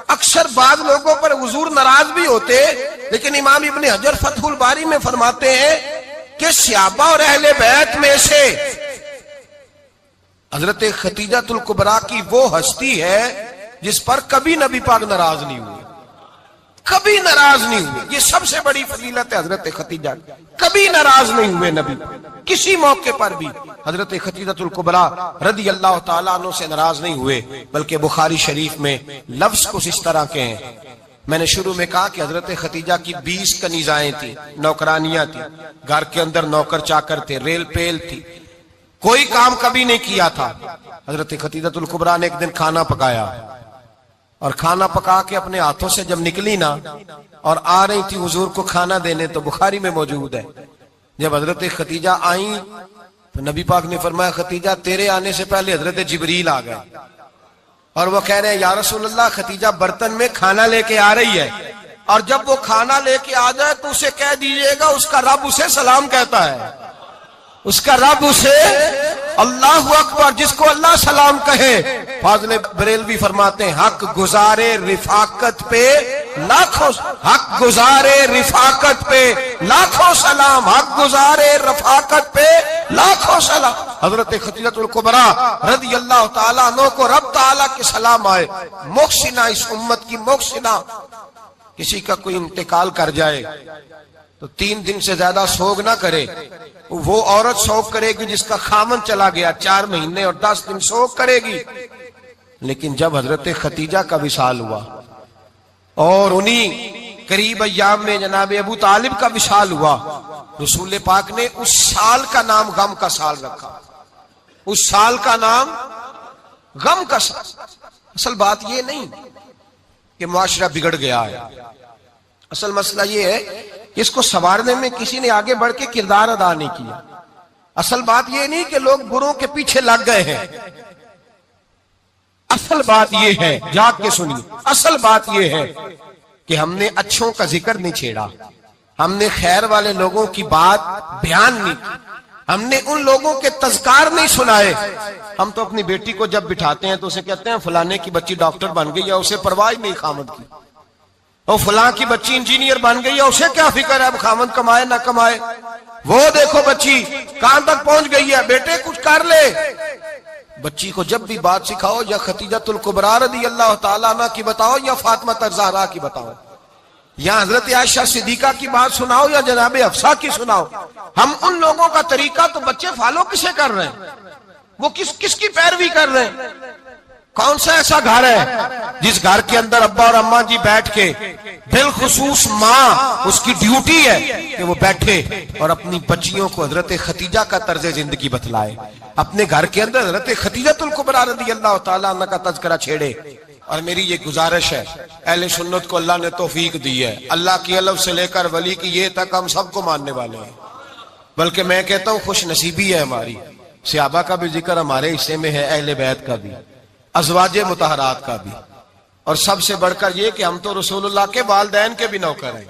اکثر بعض لوگوں پر حضور ناراض بھی ہوتے، لیکن امام ابن حجر فتح الباری میں فرماتے ہیں کہ صحابہ اور اہل بیت میں سے حضرت خدیجہ الکبریٰ کی وہ ہستی ہے جس پر کبھی نبی پاک ناراض نہیں ہوئے، کبھی ناراض نہیں ہوئے. یہ سب سے بڑی فضیلت ہے حضرت خدیجہ، کبھی ناراض نہیں ہوئے نبی، کسی موقع پر بھی حضرت خدیجہ الکبریٰ رضی اللہ تعالیٰ عنہ سے ناراض نہیں ہوئے. بلکہ بخاری شریف میں لفظ کچھ اس طرح کے ہیں، میں نے شروع میں کہا کہ حضرت خدیجہ کی 20 کنیزائیں تھیں، نوکرانیاں تھیں، گھر کے اندر نوکر چاکر تھے، ریل پیل تھی، کوئی کام کبھی نہیں کیا تھا۔ حضرت خدیجہ الکبریٰ نے ایک دن کھانا پکایا، اور کھانا پکا کے اپنے ہاتھوں سے جب نکلی نا اور آ رہی تھی حضور کو کھانا دینے، تو بخاری میں موجود ہے جب حضرت خدیجہ آئیں تو نبی پاک نے فرمایا خدیجہ تیرے آنے سے پہلے حضرت جبریل آ گئے، اور وہ کہہ رہے ہیں یا رسول اللہ خدیجہ برتن میں کھانا لے کے آ رہی ہے، اور جب وہ کھانا لے کے آ جائے تو اسے کہہ دیجئے گا اس کا رب اسے سلام کہتا ہے، اس کا رب اسے اللہ اکبر، جس کو اللہ سلام کہے۔ فاضل بریلوی فرماتے ہیں حق گزارے رفاقت پہ لاکھوں، حق گزارے رفاقت پہ لاکھوں سلام، حق گزارے رفاقت پہ لاکھوں سلام۔ حضرت خدیجہ الکبریٰ رضی اللہ تعالیٰ عنہ کو رب تعالیٰ کے سلام آئے، محسنہ، اس امت کی محسنہ۔ کسی کا کوئی انتقال کر جائے تو 3 دن سے زیادہ سوگ نہ کرے، وہ عورت سوگ کرے گی جس کا خامن چلا گیا، 4 مہینے اور 10 دن سوگ کرے گی۔ لیکن جب حضرت خدیجہ کا وصال ہوا اور انہی قریب ایام میں جناب ابو طالب کا وصال ہوا، رسول پاک نے اس سال کا نام غم کا سال رکھا، اس سال کا نام غم کا سال۔ اصل بات یہ نہیں کہ معاشرہ بگڑ گیا ہے، اصل مسئلہ یہ ہے کہ اس کو سنوارنے میں کسی نے آگے بڑھ کے کردار ادا نہیں کیا۔ اصل بات یہ نہیں کہ لوگ بروں کے پیچھے لگ گئے ہیں، اصل بات یہ ہے، جاگ کے سنیے، اصل بات یہ ہے کہ ہم نے اچھوں کا ذکر نہیں چھیڑا، ہم نے خیر والے لوگوں کی بات بیان نہیں کی، ہم نے ان لوگوں کے تذکار نہیں سنائے۔ ہم تو اپنی بیٹی کو جب بٹھاتے ہیں تو اسے کہتے ہیں فلانے کی بچی ڈاکٹر بن گئی ہے، اسے پرواہ نہیں خامد کی، اور فلاں کی بچی انجینئر بن گئی ہے، اسے کیا فکر ہے اب خامد کمائے نہ کمائے، وہ دیکھو بچی کہاں تک پہنچ گئی ہے، بیٹے کچھ کر لے۔ بچی کو جب بھی بات سکھاؤ یا خدیجہ الکبریٰ رضی اللہ تعالیٰ عنہ کی بتاؤ یا فاطمہ الزہرا کی بتاؤ، یا حضرت عائشہ صدیقہ کی بات سناؤ یا جناب حفصہ کی سناؤ، ہم ان لوگوں کا طریقہ تو بچے فالو کسے کر رہے ہیں، وہ کس کی پیروی کر رہے ہیں؟ کون سا ایسا گھر ہے جس گھر کے اندر ابا اور اماں جی بیٹھ کے، بالخصوص ماں، اس کی ڈیوٹی ہے کہ وہ بیٹھے اور اپنی بچیوں کو حضرت خدیجہ کا طرز زندگی بتلائے، اپنے گھر کے اندر حضرت خدیجہ الکبریٰ رضی اللہ تعالیٰ عنہ کا تذکرہ چھیڑے۔ اور میری یہ گزارش ہے، اہل سنت کو اللہ نے توفیق دی ہے، اللہ کی الف سے لے کر ولی کی یہ تک ہم سب کو ماننے والے ہیں، بلکہ میں کہتا ہوں خوش نصیبی ہے ہماری، صحابہ کا بھی ذکر ہمارے حصے میں ہے، اہل بیت کا بھی، ازواج مطہرات کا بھی، اور سب سے بڑھ کر یہ کہ ہم تو رسول اللہ کے والدین کے بھی نوکر ہیں،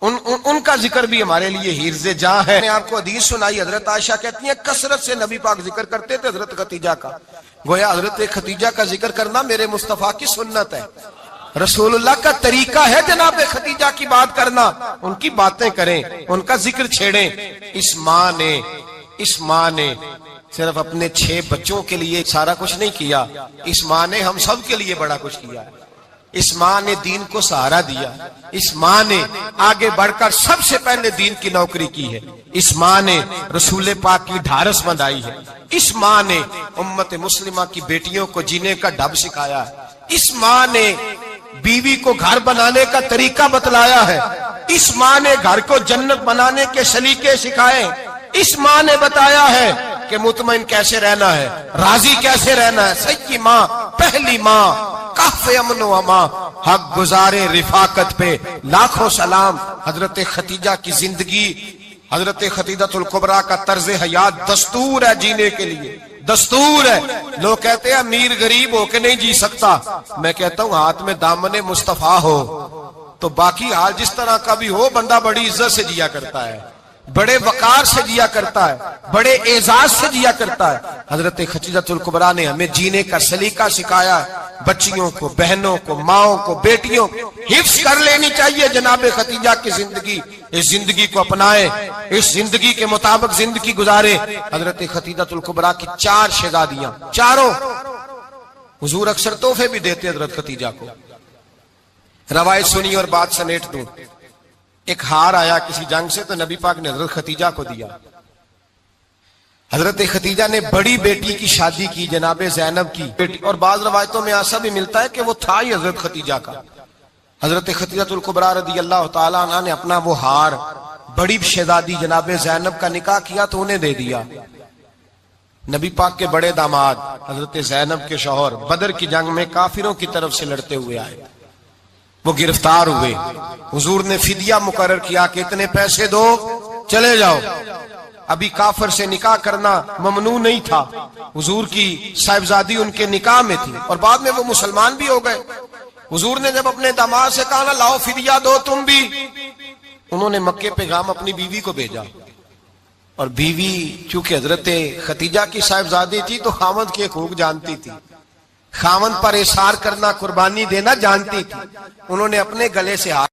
ان کا ذکر بھی ہمارے لیے حرز جاں ہے۔ میں آپ کو حدیث سنائی، حضرت عائشہ کہتی ہیں کثرت سے نبی پاک ذکر کرتے تھے حضرت خدیجہ کا، گویا حضرت خدیجہ کا ذکر کرنا میرے مصطفیٰ کی سنت ہے، رسول اللہ کا طریقہ ہے جناب خدیجہ کی بات کرنا، ان کی باتیں کریں، ان کا ذکر چھیڑیں۔ اس ماں نے صرف اپنے 6 بچوں کے لیے سارا کچھ نہیں کیا، اس ماں نے ہم سب کے لیے بڑا کچھ کیا، اس ماں نے دین کو سہارا دیا، اس ماں نے آگے بڑھ کر سب سے پہلے دین کی نوکری کی ہے، اس ماں نے رسول پاک کی ڈھارس بندھائی ہے، اس ماں نے امت مسلمہ کی بیٹیوں کو جینے کا ڈھب سکھایا ہے، اس ماں نے بیوی کو گھر بنانے کا طریقہ بتلایا ہے، اس ماں نے گھر کو جنت بنانے کے سلیقے سکھائے، اس ماں نے بتایا ہے کہ مطمئن کیسے رہنا ہے، راضی کیسے رہنا ہے۔ سچی ماں، پہلی ماں، کہف امن و امان، حق گزارے رفاقت پہ لاکھوں سلام۔ حضرت خدیجہ کی زندگی، حضرت خدیجہ الکبریٰ کا طرز حیات دستور ہے جینے کے لیے، دستور ہے۔ لوگ کہتے ہیں امیر غریب ہو کے نہیں جی سکتا، میں کہتا ہوں ہاتھ میں دامن مصطفیٰ ہو تو باقی حال جس طرح کا بھی ہو، بندہ بڑی عزت سے جیا کرتا ہے، بڑے وقار سے جیا کرتا ہے، بڑے اعزاز سے جیا کرتا ہے۔ حضرت خدیجہ الکبریٰ نے ہمیں جینے کا سلیقہ سکھایا، بچیوں کو، بہنوں کو، ماؤں کو، بیٹیوں کو حفظ کر لینی چاہیے جناب خدیجہ کی زندگی، اس زندگی کو اپنائیں، اس زندگی کے مطابق زندگی گزارے۔ حضرت خدیجہ الکبریٰ کی 4 شہزادیاں، چاروں حضور اکثر تحفے بھی دیتے حضرت خدیجہ کو۔ روایت سنی اور بات سمیٹ دوں، ایک ہار آیا کسی جنگ سے تو نبی پاک نے حضرت خدیجہ کو دیا۔ حضرت خدیجہ نے بڑی بیٹی کی شادی کی، جناب زینب کی بیٹی، اور بعض روایتوں میں ایسا بھی ملتا ہے کہ وہ تھا ہی حضرت خدیجہ کا، حضرت خدیجہ الکبریٰ رضی اللہ تعالیٰ عنہ نے اپنا وہ ہار بڑی شہزادی جناب زینب کا نکاح کیا تو انہیں دے دیا. نبی پاک کے بڑے داماد حضرت زینب کے شوہر بدر کی جنگ میں کافروں کی طرف سے لڑتے ہوئے آئے, وہ گرفتار ہوئے. حضور نے فدیہ مقرر کیا کہ اتنے پیسے دو چلے جاؤ. ابھی کافر سے نکاح کرنا ممنوع نہیں تھا, حضور کی صاحبزادی ان کے نکاح میں تھی اور بعد میں وہ مسلمان بھی ہو گئے. حضور نے جب اپنے داماد سے کہا نا لاؤ فدیہ دو تم بھی, انہوں نے مکے پیغام اپنی بیوی کو بھیجا, اور بیوی چونکہ حضرت خدیجہ کی صاحبزادی تھی تو خاوند کے حقوق جانتی تھی, خاوند پر احسار کرنا قربانی دینا جانتی تھی. انہوں نے اپنے گلے سے ہار